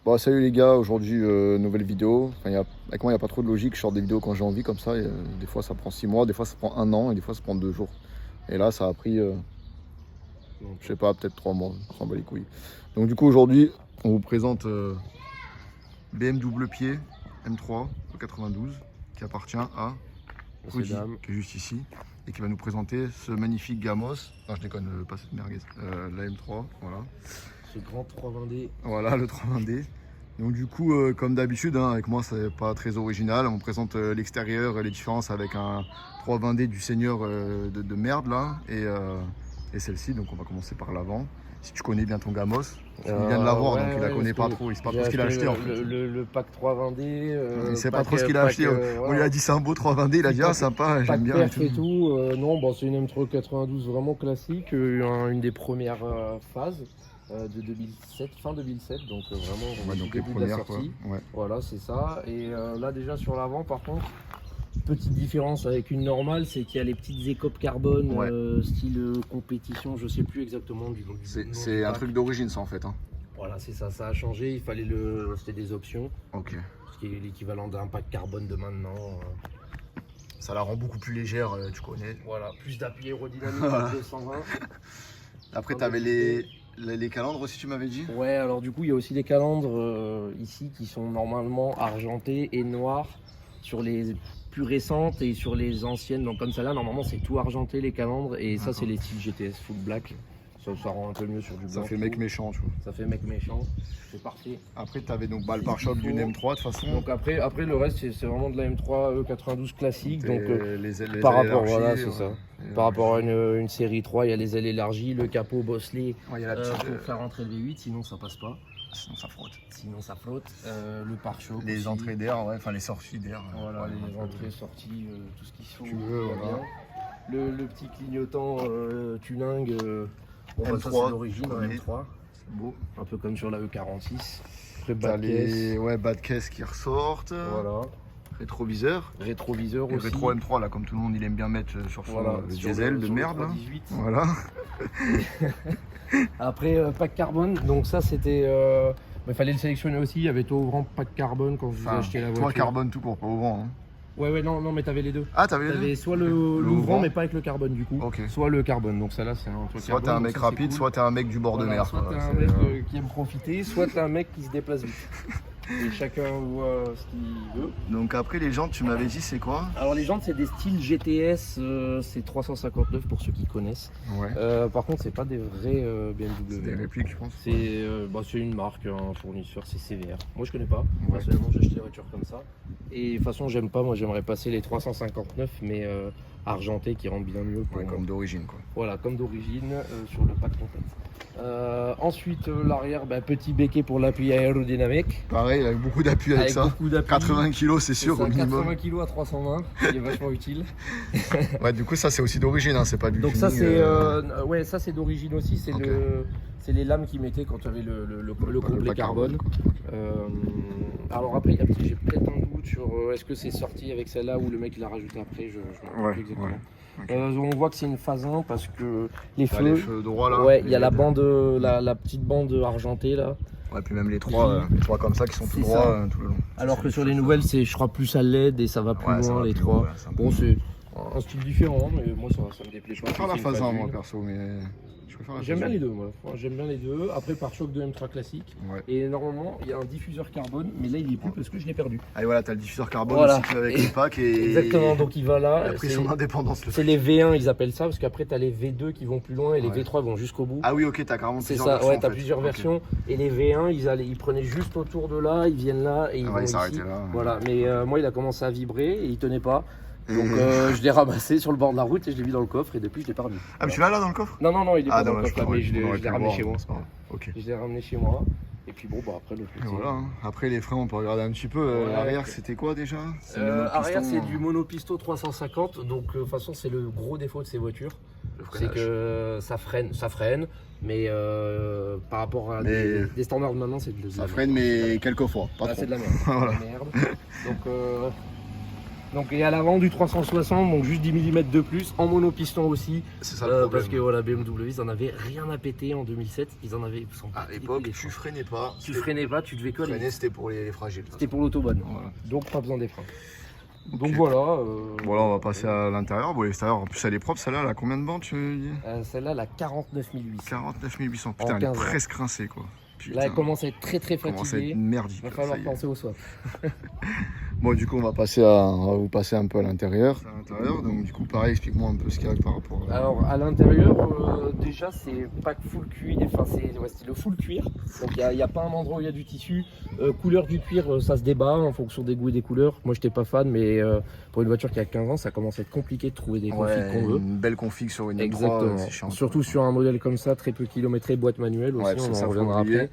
Bon, salut les gars, aujourd'hui nouvelle vidéo. Avec moi il n'y a pas trop de logique, je sors des vidéos quand j'ai envie comme ça. Et, des fois ça prend 6 mois, des fois ça prend 1 an et des fois ça prend 2 jours. Et là ça a pris, je sais pas, peut-être 3 mois, on s'en bat les couilles. Donc du coup aujourd'hui on vous présente BM double pied M3 92 qui appartient à Rudy, qui est juste ici. Et qui va nous présenter ce magnifique Gamos. Non je déconne, pas cette merguez, la M3, voilà. Ce grand 320D. Voilà le 320D. Donc du coup, comme d'habitude, hein, avec moi c'est pas très original. On présente l'extérieur, les différences avec un 320D du Seigneur de merde là, et celle-ci. Donc on va commencer par l'avant. Si tu connais bien ton Gamos, il vient de l'avoir, Ouais, donc il la connaît pas trop. Il sait pas trop ce qu'il a acheté en fait. Le pack 320D. Il sait pas trop ce qu'il a acheté. On lui a dit c'est un beau 320D, il a dit ah sympa, j'aime bien. Et tout. Non, bon, c'est une M3 92 vraiment classique, une des premières phases. De 2007, fin 2007, donc vraiment donc début de la sortie. Ouais. Voilà, c'est ça. Et là déjà sur l'avant, par contre, petite différence avec une normale, c'est qu'il y a les petites écopes carbone, style compétition, je sais plus exactement du nom. C'est un truc d'origine ça en fait. Hein. Voilà, c'est ça, ça a changé. Il fallait c'était des options. Ok. Ce qui est l'équivalent d'un pack carbone de maintenant. Ça la rend beaucoup plus légère, tu connais. Voilà, plus d'appui aérodynamique, 220. Après, tu avais les calandres aussi, tu m'avais dit. Ouais, alors du coup, il y a aussi des calandres ici qui sont normalement argentés et noirs sur les plus récentes et sur les anciennes. Donc comme celle-là, normalement, c'est tout argenté les calandres et ça, c'est les styles GTS full black. Ça rend un peu mieux sur du blanc. Ça fait mec méchant, tu vois. Ça fait mec méchant, c'est parfait. Après, tu avais donc le pare-choc d'une M3 de toute façon. Donc après le reste, c'est vraiment de la M3 E92 classique. Donc les ailes par rapport, voilà, c'est ça. Par rapport à une série 3, il y a les ailes élargies, le capot bosselé il y a la petite, pour faire entrer le V8, sinon ça passe pas. Sinon ça frotte. Le pare-choc. Les aussi. entrées d'air, enfin les sorties d'air. Voilà, les entrées, sorties, tout ce qui sont. Tu veux, voilà. Le petit clignotant tuning. M3, ça c'est d'origine, un M3. C'est beau. Un peu comme sur la E46. Après, bas de caisse qui ressortent. Voilà. Rétroviseur. Rétroviseur aussi. Rétro M3, là, comme tout le monde, il aime bien mettre sur son diesel de merde. Là. 18. Voilà. Après, pack carbone. Donc, ça, c'était. Il fallait le sélectionner aussi. Il y avait tout ouvrant pack carbone quand vous achetez la voiture. Toi, carbone tout court, pas ouvrant. Hein. Ouais, non, mais t'avais les deux. Ah, t'avais les deux. T'avais soit l'ouvrant, mais pas avec le carbone du coup. Okay. Soit le carbone. Donc, ça là, c'est un truc. Soit t'es un mec rapide, soit t'es un mec du bord de mer. Soit t'es un mec qui aime profiter, soit t'es un mec qui se déplace vite. Et chacun voit ce qu'il veut. Donc après les jantes, tu m'avais dit c'est quoi? Alors les jantes c'est des styles GTS, c'est 359 pour ceux qui connaissent. Ouais. Par contre c'est pas des vrais BMW. C'est des répliques je pense. C'est une marque, un fournisseur, c'est CVR. Moi je connais pas, personnellement j'ai acheté des voitures comme ça. Et de toute façon j'aime pas, moi j'aimerais passer les 359 mais argentés qui rendent bien mieux. Comme d'origine quoi. Voilà, comme d'origine sur le pack complet. Ensuite l'arrière, petit béquet pour l'appui aérodynamique. Pareil, avec beaucoup d'appui avec ça. 80 kg c'est sûr au minimum. 80 kg à 320, qui est vachement utile. Ouais, du coup ça c'est aussi d'origine, hein, c'est pas du Donc fini, ça c'est ça c'est d'origine aussi, c'est les lames qu'ils mettaient quand tu avais le complet carbone. Alors après j'ai peut-être un doute sur est-ce que c'est sorti avec celle-là ou le mec il l'a rajouté après, je ne sais pas exactement. Okay. On voit que c'est une phase 1 parce que les feux droits là. Ouais, il y a la bande, la petite bande argentée là. Ouais, puis même les trois comme ça qui sont tout droits tout le long. Alors que sur les nouvelles, c'est je crois plus à LED et ça va plus loin les trois. Bon, c'est un style différent, mais moi ça me déplaît pas. Je préfère la phase 1 moi perso, mais j'aime bien les deux, moi. J'aime bien les deux. Après, pare-choc de M3 classique. Ouais. Et normalement, il y a un diffuseur carbone, mais là, il est plus parce que je l'ai perdu. Ah, et voilà, t'as le diffuseur carbone aussi avec le pack. Exactement, donc il va là. Il a pris son indépendance. C'est les V1, ils appellent ça, parce qu'après, t'as les V2 qui vont plus loin et les V3 vont jusqu'au bout. Ah oui, ok, t'as carrément plusieurs versions. C'est ça, ouais, t'as plusieurs versions. Et les V1, ils prenaient juste autour de là, ils viennent là et ils vont ici. Voilà, mais moi, il a commencé à vibrer et il tenait pas. Donc je l'ai ramassé sur le bord de la route et je l'ai mis dans le coffre et depuis je l'ai pas remis. Ah mais tu l'as là dans le coffre? Non, il est pas dans le coffre là, mais je l'ai ramené chez moi. Okay. Je l'ai ramené chez moi et puis bon après le petit. Voilà, hein. Après les freins on peut regarder un petit peu. L'arrière c'était quoi déjà? Arrière c'est du monopisto 350 donc de toute façon c'est le gros défaut de ces voitures. C'est que ça freine mais par rapport à des standards de maintenant c'est de la merde. Ça freine mais quelquefois, pas trop. C'est de la merde. Donc Donc et à l'avant du 360, donc juste 10 mm de plus, en monopiston aussi. C'est ça le problème. Parce que voilà, BMW, ils en avaient rien à péter en 2007. Ils en avaient. À l'époque, tu freinais pas. Tu freinais pas, tu devais coller. Freiner, c'était pour les fragiles. C'était pour l'autobahn. Voilà. Donc pas besoin des freins. Ok. Donc voilà. Bon là on va passer à l'intérieur. Bon l'extérieur en plus elle est propre, celle-là elle a combien de bandes tu me dis? Celle-là, elle a 49 800. 49 800, putain elle est 15 ans. presque rincée quoi. Putain, Là, elle commence à être très commence à être fatiguée. merdique. Il va là, falloir ça y est. penser au soir. Bon du coup on va vous passer un peu à l'intérieur. À l'intérieur, donc du coup pareil, explique-moi un peu ce qu'il y a par rapport à... Alors à l'intérieur, déjà c'est pas full cuir, enfin c'est le full cuir. Donc il n'y a pas un endroit où il y a du tissu. Couleur du cuir, ça se débat en fonction des goûts et des couleurs. Moi j'étais pas fan, mais pour une voiture qui a 15 ans, ça commence à être compliqué de trouver des configs qu'on veut. Une belle config sur une M3, Exactement. c'est chiant. Surtout sur un modèle comme ça, très peu kilométré, boîte manuelle aussi, Ouais, on ça, en faut reviendra oublier. après.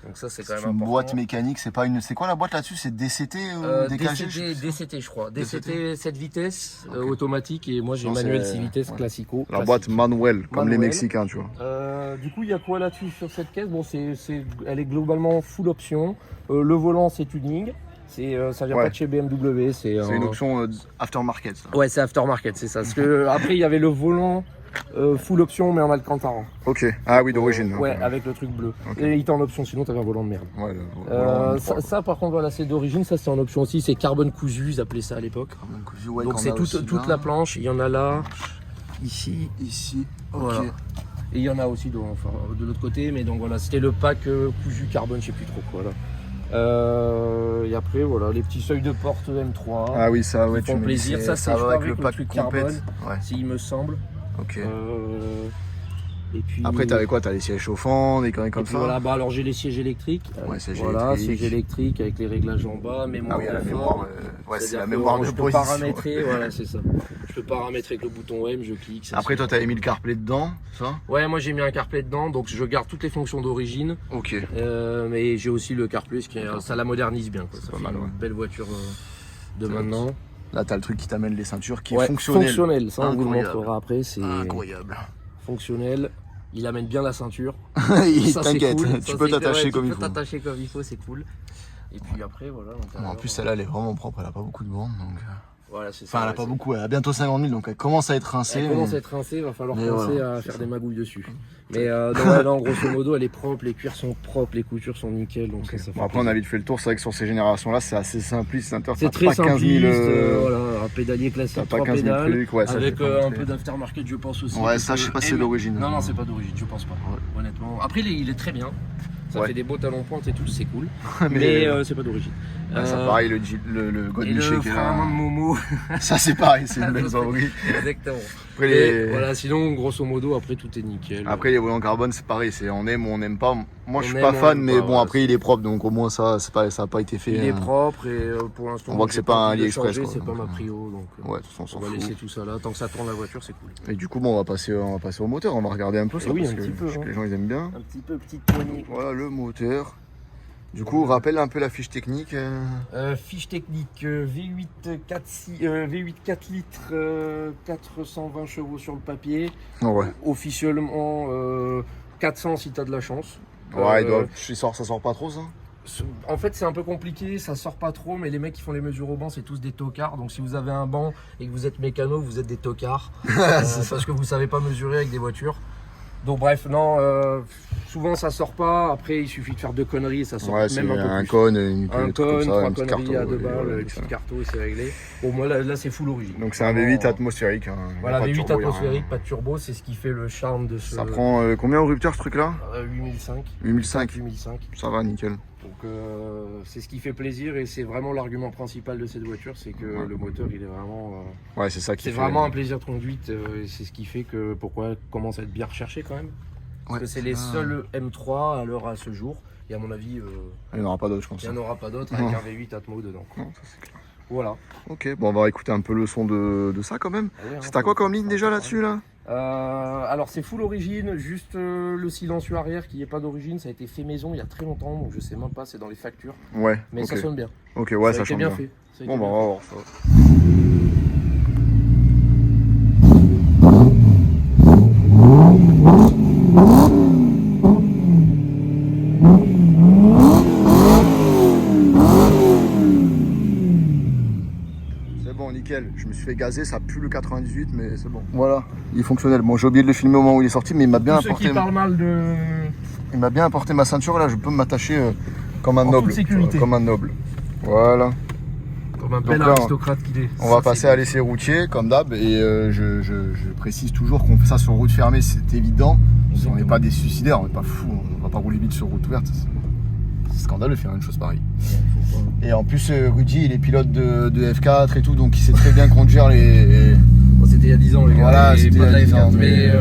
Donc ça c'est quand C'est même une important. boîte mécanique, c'est pas une. C'est quoi la boîte là-dessus? C'est DCT ou DKG? DCT je crois. DCT. DCT 7 vitesses, Ok. automatique, et moi j'ai Non, manuel c'est- 6 vitesses ouais. classico. La boîte manuel, comme les Manuel. Mexicains, tu vois. Du coup, il y a quoi là-dessus sur cette caisse? Bon, elle est globalement full option. Le volant, c'est tuning. Ça vient Ouais. pas de chez BMW. C'est C'est une option aftermarket. Ça. Ouais, c'est aftermarket, c'est ça. Parce que après, il y avait le volant full option, mais en Alcantara. Ok. Ah oui, d'origine. Ouais, ok. avec le truc bleu. Ok. Et il était en option, sinon t'avais un volant de merde. Ouais, le volant M3, Ça, par contre, voilà, c'est d'origine. Ça, c'est en option aussi. C'est carbone cousu, ils appelaient ça à l'époque. ouais, Donc qu'on c'est a aussi toute là. la planche. Il y en a là, ici. Ici. Ok. Voilà. Et il y en a aussi de l'autre côté, mais donc voilà, c'était le pack cousu carbone, je sais plus trop quoi là. Et après voilà, les petits seuils de porte M3. Ah oui, ça, ouais, Ils font me dis, plaisir. c'est- Ça, ça je va crois, avec le pack truc complet. carbone. Ouais. S'il me semble. Ok. Et puis Après, t'avais quoi? T'as les sièges chauffants, des conneries comme et puis ça. voilà, bah alors j'ai les sièges électriques. Ouais, sièges voilà, électriques. sièges électriques avec les réglages en bas, mémoire. Ah oui, la confort. mémoire. Ouais, c'est C'est-à-dire la que mémoire de je peux position. paramétrer, voilà, c'est ça. Je peux paramétrer avec le bouton M, je clique. ça Après, se toi, fait. t'avais mis le CarPlay dedans, ça? Ouais, moi j'ai mis un CarPlay dedans, donc je garde toutes les fonctions d'origine. Ok. Mais j'ai aussi le CarPlay, ça la modernise bien. Quoi. Ça pas fait mal, une ouais. belle voiture de C'est maintenant. Là, t'as le truc qui t'amène les ceintures qui est Ouais, fonctionnel. Ça, on vous le Incroyable. montrera après. C'est Incroyable. fonctionnel. Il amène bien la ceinture. Ça, c'est T'inquiète, cool. tu Ça, peux c'est- t'attacher ouais, comme il Tu faut. peux t'attacher comme il faut, c'est cool. Et puis après, voilà. Bon, en plus, celle-là, elle est vraiment propre, elle a pas beaucoup de bandes. Donc... Voilà, c'est ça. Enfin, elle a ouais, pas c'est- beaucoup, elle a bientôt 50 000, donc elle commence à être rincée. Elle mais- commence à être rincée, il va falloir Mais penser voilà, à c'est faire ça. des magouilles dessus. Mais donc, ouais, là, en grosso modo, elle est propre, les cuirs sont propres, les coutures sont nickel. Donc ça fait Bon, après, on a vite fait le tour, c'est vrai que sur ces générations-là, c'est assez simpliste. C'est très pas 15 000, simpliste, voilà, un pédalier classique, t'as pas 3 15 000 pédales, trucs, ouais, ça, avec j'ai pas un montré. peu d'aftermarket, je pense aussi. Ouais, ça, je sais pas si c'est d'origine. Non, c'est pas d'origine, je pense pas, honnêtement. Après, il est très bien, ça Ouais. fait des beaux talons pointe et tout, c'est cool, Mais, mais c'est pas d'origine. ça, pareil, le God Et Miché le qui est frein à là. main de Momo, Ça, c'est pareil, c'est une belle zonnerie. exactement. Après, Et voilà, sinon, grosso modo, après, tout est nickel. Après, les volants carbone, c'est pareil, c'est on aime ou on n'aime pas. Moi, je suis On pas aime, on fan, aime mais pas, bon, voilà, après, il est propre, donc au moins, ça a pas été fait. Il est propre et pour l'instant, on voit que j'ai c'est pas un envie de AliExpress, changer, quoi, C'est pas donc, ma prio, donc Ouais, de toute façon, on s'en on va fout. laisser tout ça là. Tant que ça tourne la voiture, c'est cool. Et du coup, bon, on va passer au moteur, on va regarder un peu ça, Et oui, parce un que petit peu, je sais que hein. les gens, ils aiment bien. Un petit peu petite poignée. Voilà le moteur. Du coup, rappelle un peu la fiche technique. Fiche technique V8 4 litres, 420 chevaux sur le papier. Ouais. Officiellement 400 si t'as de la chance. Ouais, ça sort pas trop ça. En fait, c'est un peu compliqué, ça sort pas trop, mais les mecs qui font les mesures au banc, c'est tous des tocards. Donc, si vous avez un banc et que vous êtes mécano, vous êtes des tocards. Parce que vous savez pas mesurer avec des voitures. Donc, bref, non, souvent ça sort pas. Après, il suffit de faire 2 conneries et ça sort Ouais, c'est même un peu un plus. cône, Un cône, 3 une petite conneries à 2 carto, balles, et une petite carto et c'est réglé. Bon, moi là c'est full origine. Donc c'est un V8 atmosphérique. Hein. Il y a Voilà, pas de V8 turbo, il y a atmosphérique, rien. pas de turbo, c'est ce qui fait le charme de ce. Ça prend combien en rupture ce truc là? 8005. 8005. 8005. Ça va, nickel. Donc c'est ce qui fait plaisir et c'est vraiment l'argument principal de cette voiture, c'est que Ouais. le moteur il est vraiment. Ouais, c'est ça qui C'est fait. vraiment un plaisir de conduite et c'est ce qui fait que pourquoi elle commence à être bien recherchée quand même. Ouais, Parce que c'est les seuls M3 à l'heure à ce jour. Et à mon avis, Il n'y en aura pas d'autres, je pense. il n'y en aura pas d'autres Non. avec un V8 Atmo dedans. Non, ça, c'est clair. Voilà. Ok, bon, on va écouter un peu le son de ça quand même. Ouais, hein, C'est à quoi comme ligne déjà là-dessus là? Alors c'est full origine, juste le silencieux arrière qui n'est pas d'origine, ça a été fait maison il y a très longtemps, donc je sais même pas, c'est dans les factures, Ouais. mais ok. ça sonne bien. Ok, ouais, ça ça a été change bien bien. fait. Ça a été Bon, bah, bien on va voir ça. C'est bon, nickel. Je me suis fait gazer, ça pue le 98, mais c'est bon. Voilà, il est fonctionnel. Bon, j'ai oublié de le filmer au moment où il est sorti, mais il m'a bien Tous ceux apporté. qui parlent mal de... Il m'a bien apporté ma ceinture, là, je peux m'attacher comme un En noble. toute sécurité. Comme un noble. Voilà. Comme un Donc bel là, aristocrate qu'il est. On va passer à l'essai routier, comme d'hab, et je précise toujours qu'on fait ça sur route fermée, c'est évident. On n'est pas des suicidaires, on n'est pas fous, on va pas rouler vite sur route ouverte. C'est scandaleux de faire une chose pareille. Et en plus, Rudy, il est pilote de F4 et tout, donc il sait très bien conduire les... Bon, c'était il y a 10 ans, les gars. Voilà, et c'était pas il y a de la 10 ans, F4, mais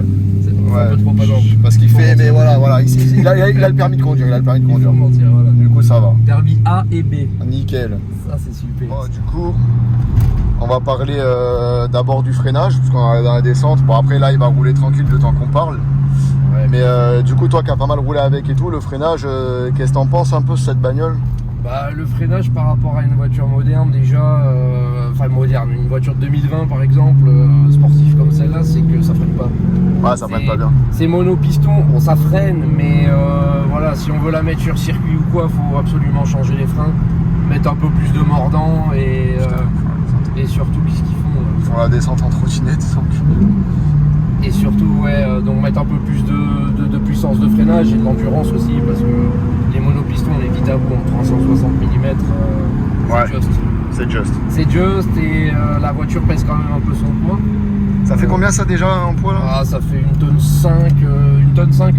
c'est ouais, un peu trop pas je sais pas ce qu'il fait, mais voilà, il a le permis de conduire, il a le permis de conduire. mentir, voilà. Du coup, ça va. Permis A et B. Nickel. Ça, c'est super. Bon, du coup, on va parler d'abord du freinage, parce qu'on est dans la descente. Bon, après, là, il va rouler tranquille le temps qu'on parle. Ouais, Mais du coup, toi qui as pas mal roulé avec et tout, le freinage, qu'est-ce que t'en penses un peu sur cette bagnole? Bah, le freinage par rapport à une voiture moderne, déjà, enfin moderne, une voiture de 2020 par exemple, sportive comme celle-là, c'est que ça freine pas. Ouais, ça freine pas bien. C'est monopiston, bon ça freine, mais voilà, si on veut la mettre sur circuit ou quoi, faut absolument changer les freins, mettre un peu plus de mordant et surtout qu'est-ce qu'ils font Ils font la descente en trottinette, donc. et surtout donc mettre un peu plus de puissance de freinage et de l'endurance aussi, parce que les monopistons on est vite à bout en 360 mm. Ouais, c'est juste. C'est juste et la voiture pèse quand même un peu son poids. Ça fait combien ça déjà en poids là? Ah, ça fait une tonne 5,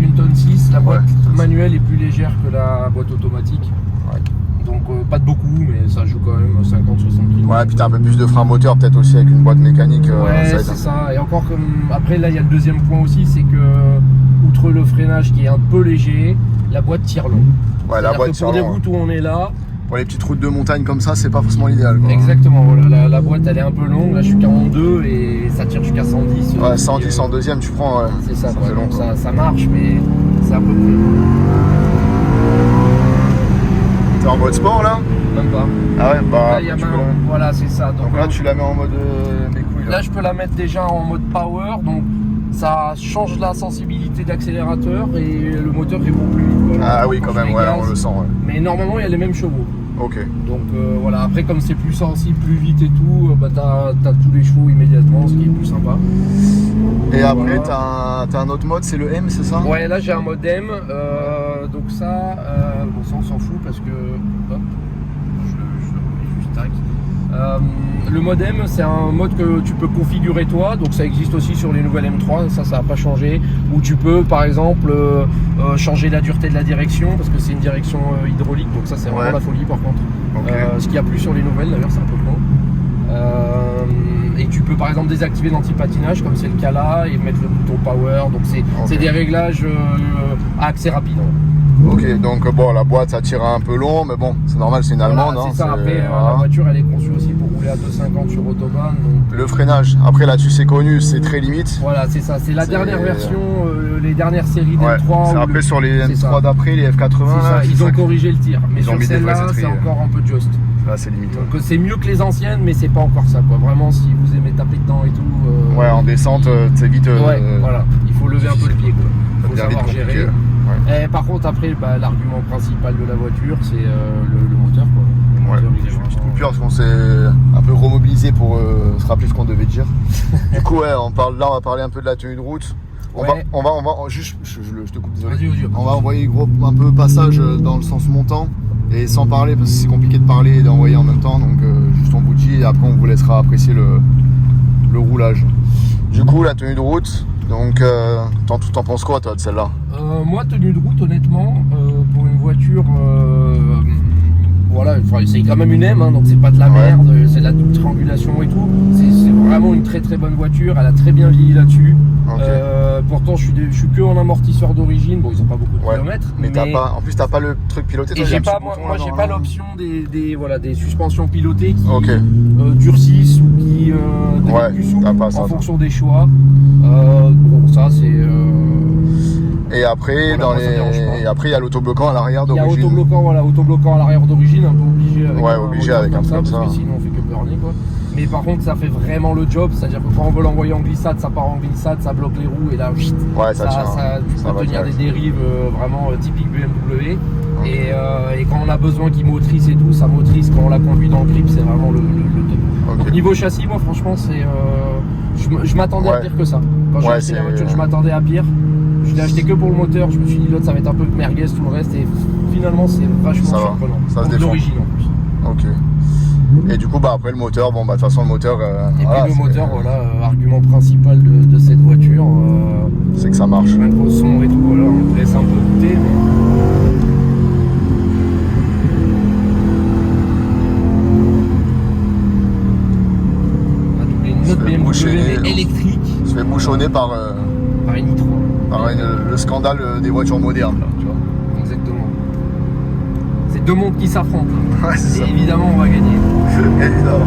une tonne 6. La boîte manuelle est plus légère que la boîte automatique. Ouais. Donc pas de beaucoup, mais ça joue quand même 50-60 kg. Ouais, puis t'as un peu plus de frein moteur peut-être aussi avec une boîte mécanique. Ouais, c'est ça. Et encore comme après là, il y a le deuxième point aussi, c'est que outre le freinage qui est un peu léger, la boîte tire long. Ouais, la boîte tire long. Pour des routes où on est là. Pour les petites routes de montagne comme ça, c'est pas forcément l'idéal. Exactement, voilà, la boîte elle est un peu longue, là je suis 42 et ça tire jusqu'à 110. Ouais, 110 en deuxième, tu prends. Ouais. C'est ça, fait long, donc ça marche, mais c'est un peu plus. T'es en mode sport là? Même pas. Ah ouais, bah. Là, il y a voilà, c'est ça. Donc là, tu la mets en mode mes couilles. Là, je peux la mettre déjà en mode power, donc ça change la sensibilité d'accélérateur et le moteur répond plus vite. Voilà. Ah oui, quand même, ouais, on le sent. Ouais. Mais normalement, il y a les mêmes chevaux. Ok. Donc voilà, après, comme c'est plus sensible, plus vite et tout, bah, t'as tous les chevaux immédiatement, ce qui est plus sympa. Et après, voilà. t'as un autre mode, c'est le M, c'est ça? Ouais, là j'ai un mode M, donc ça, bon, ça on s'en fout parce que. Hop, je le remets juste tac. Le mode M, c'est un mode que tu peux configurer toi, donc ça existe aussi sur les nouvelles M3, ça n'a pas changé. Où tu peux par exemple changer la dureté de la direction, parce que c'est une direction hydraulique, donc ça c'est vraiment la folie par contre. Okay. Ce qu'il n'y a plus sur les nouvelles d'ailleurs, c'est un peu con. Et tu peux par exemple désactiver l'anti-patinage comme c'est le cas là et mettre le bouton power, donc c'est des réglages à accès rapide. Ok, donc bon, la boîte ça tire un peu long, mais bon, c'est normal, c'est une allemande. Voilà, hein, c'est ça, après la voiture elle est conçue aussi pour rouler à 2,50 sur autobahn. Donc... Le freinage, après là-dessus c'est connu, c'est très limite. Voilà, c'est ça, c'est la dernière version, les dernières séries ouais, d'M3. C'est après sur les M3 d'après, les F80. Là, ils ont corrigé le tir, mais sur celle-là c'est encore un peu juste. Là c'est limite. Donc c'est mieux que les anciennes, mais c'est pas encore ça quoi. Vraiment, si vous aimez taper dedans et tout. Ouais, en descente, c'est vite. Ouais, voilà, il faut lever un peu le pied quoi. Il faut savoir gérer. Ouais. Et par contre, après, bah, l'argument principal de la voiture, c'est le moteur quoi. Le moteur, il est une petite coupure parce qu'on s'est un peu remobilisé pour se rappeler ce qu'on devait dire. Du coup, ouais, on va parler un peu de la tenue de route. On va juste, je te coupe, désolé. Vas-y. On va envoyer un peu passage dans le sens montant et sans parler parce que c'est compliqué de parler et d'envoyer en même temps. Donc juste on vous dit et après on vous laissera apprécier le roulage. Du coup, la tenue de route. Donc, t'en penses quoi toi de celle-là? Moi, tenue de route, honnêtement, pour une voiture, voilà, c'est quand même une M, hein, donc c'est pas de la merde, c'est de la triangulation et tout. C'est vraiment une très très bonne voiture, elle a très bien vieilli là-dessus. Okay. Pourtant, je suis que en amortisseur d'origine, bon, ils ont pas beaucoup de kilomètres. Mais en plus, t'as pas le truc piloté. Et j'ai pas l'option des suspensions pilotées qui durcissent ou qui deviennent plus souples en fonction des choix. Bon, ça c'est. Et après, après il y a l'autobloquant à l'arrière d'origine. Il y a autobloquant à l'arrière d'origine, un peu obligé avec avec un truc comme ça. Parce que sinon on fait que burner quoi. Mais par contre ça fait vraiment le job, c'est-à-dire que quand on veut l'envoyer en glissade, ça part en glissade, ça bloque les roues et là tu peux tenir des dérives vraiment typiques BMW. Et quand on a besoin qu'il motrice et tout, ça motrice. Quand on la conduit dans le grip, c'est vraiment le top. Ok. Donc, niveau châssis, moi franchement, c'est je m'attendais à pire que ça. Quand j'ai acheté la voiture, je m'attendais à pire. Je l'ai acheté que pour le moteur, je me suis dit l'autre ça va être un peu merguez tout le reste et finalement c'est vachement surprenant. Ça se défend. D'origine en plus. Ok. Et du coup, bah après le moteur, bon bah de toute façon le moteur. Et voilà, puis le moteur, voilà, argument principal de cette voiture. C'est que ça marche. Même au son et tout, voilà, on te laisse un peu goûter. On a doublé une autre BMW mais électrique. Se fait bouchonner par une nitro. le scandale des voitures modernes, là, tu vois. Exactement. C'est deux mondes qui s'affrontent. Ouais, c'est ça. Et évidemment, on va gagner. Évidemment.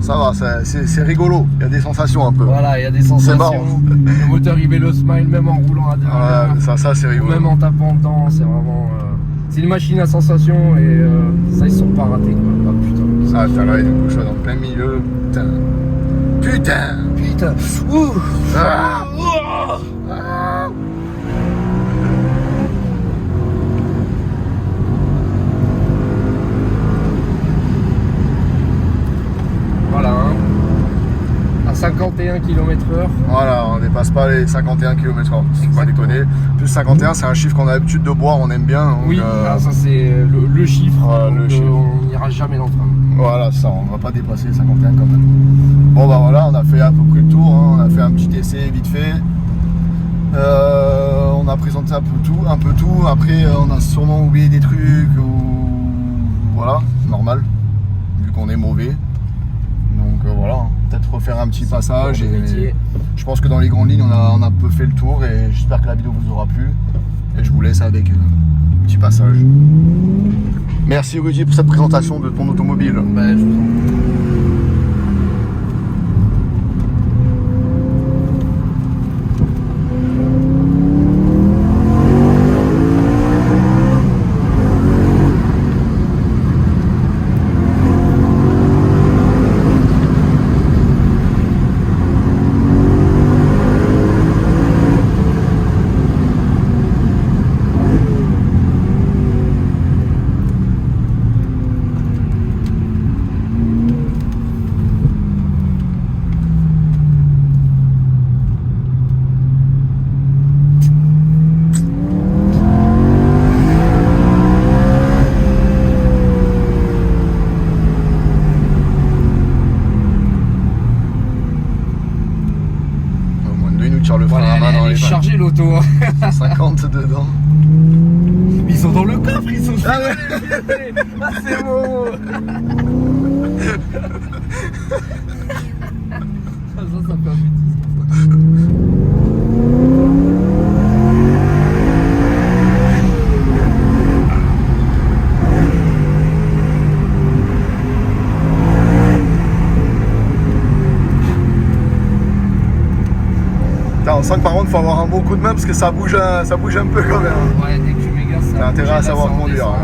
Ça va, c'est rigolo, il y a des sensations un peu. Voilà, il y a des sensations. C'est marrant. Le moteur il met le smile même en roulant à 2 à l'heure. Ça c'est rigolo. Même en tapant dedans, c'est vraiment. C'est une machine à sensations et ça ils se sont pas ratés quoi. Ah putain. Ah putain là il est bouchon en plein milieu. Putain. Putain. Putain. Ouh. Ah. Ah. Voilà, hein. À 51 km/h. Voilà, on dépasse pas les 51 km/h. C'est pas déconner. Plus 51, c'est un chiffre qu'on a l'habitude de boire, on aime bien. Donc, oui, ça c'est le chiffre. Le donc, chiffre. On n'ira jamais dans le train. Voilà, ça, on va pas dépasser les 51 quand même. Bon bah voilà, on a fait à peu près le tour, hein. On a fait un petit essai vite fait. On a présenté un peu tout. Après, on a sûrement oublié des trucs ou voilà, normal, vu qu'on est mauvais. Donc voilà, peut-être refaire un petit passage. Et je pense que dans les grandes lignes, on a un peu fait le tour et j'espère que la vidéo vous aura plu. Et je vous laisse avec un petit passage. Merci Rudy pour cette présentation de ton automobile. Bah, je vous en prie. Le frein à main dans elle est les chargée l'auto. 50 dedans. Ils sont dans le coffre, ils sont Ah ouais. Ah c'est bon. Ça fait un bêtise. On sent que par contre il faut avoir un bon coup de main parce que ça bouge un peu quand même. Ouais, dès que tu mégas, ça. T'as intérêt à savoir conduire. Descend,